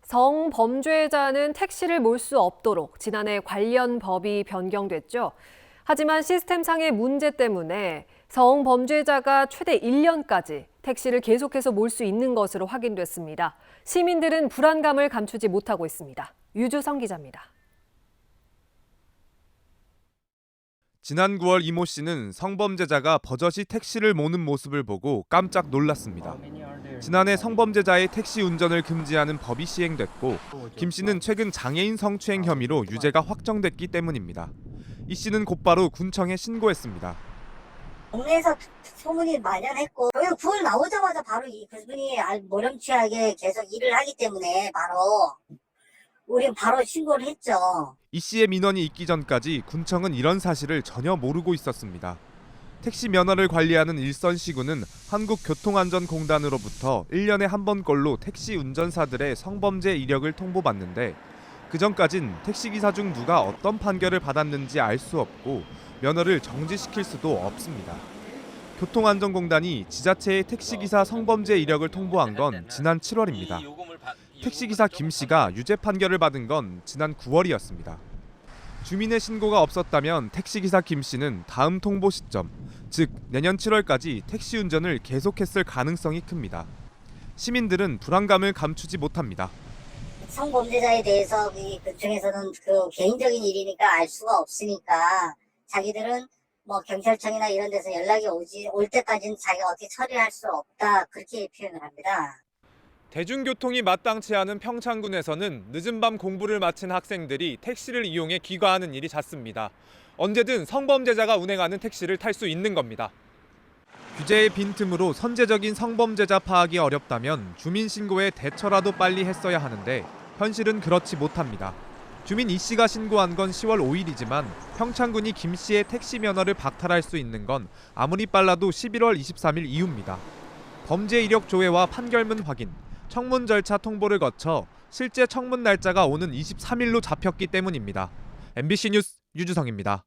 성범죄자는 택시를 몰 수 없도록 지난해 관련 법이 변경됐죠. 하지만 시스템상의 문제 때문에 성범죄자가 최대 1년까지 택시를 계속해서 몰 수 있는 것으로 확인됐습니다. 시민들은 불안감을 감추지 못하고 있습니다. 유주성 기자입니다. 지난 9월 이모 씨는 성범죄자가 버젓이 택시를 모는 모습을 보고 깜짝 놀랐습니다. 지난해 성범죄자의 택시 운전을 금지하는 법이 시행됐고 김 씨는 최근 장애인 성추행 혐의로 유죄가 확정됐기 때문입니다. 이 씨는 곧바로 군청에 신고했습니다. 동네에서 소문이 만연했고 9월 나오자마자 바로 그분이 모렴치하게 계속 일을 하기 때문에 우린 바로 신고를 했죠. 이 씨의 민원이 있기 전까지 군청은 이런 사실을 전혀 모르고 있었습니다. 택시 면허를 관리하는 일선시군은 한국교통안전공단으로부터 1년에 한 번꼴로 택시 운전사들의 성범죄 이력을 통보받는데 그전까진 택시기사 중 누가 어떤 판결을 받았는지 알 수 없고 면허를 정지시킬 수도 없습니다. 교통안전공단이 지자체의 택시기사 성범죄 이력을 통보한 건 지난 7월입니다. 택시기사 김 씨가 유죄 판결을 받은 건 지난 9월이었습니다. 주민의 신고가 없었다면 택시기사 김 씨는 다음 통보 시점, 즉 내년 7월까지 택시 운전을 계속했을 가능성이 큽니다. 시민들은 불안감을 감추지 못합니다. 성범죄자에 대해서 그중에서는 개인적인 일이니까 알 수가 없으니까 자기들은 경찰청이나 이런 데서 연락이 올 때까지는 자기가 어떻게 처리할 수 없다, 그렇게 표현을 합니다. 대중교통이 마땅치 않은 평창군에서는 늦은 밤 공부를 마친 학생들이 택시를 이용해 귀가하는 일이 잦습니다. 언제든 성범죄자가 운행하는 택시를 탈 수 있는 겁니다. 규제의 빈틈으로 선제적인 성범죄자 파악이 어렵다면 주민신고에 대처라도 빨리 했어야 하는데 현실은 그렇지 못합니다. 주민 이 씨가 신고한 건 10월 5일이지만 평창군이 김 씨의 택시 면허를 박탈할 수 있는 건 아무리 빨라도 11월 23일 이후입니다. 범죄 이력 조회와 판결문 확인, 청문 절차 통보를 거쳐 실제 청문 날짜가 오는 23일로 잡혔기 때문입니다. MBC 뉴스 유주성입니다.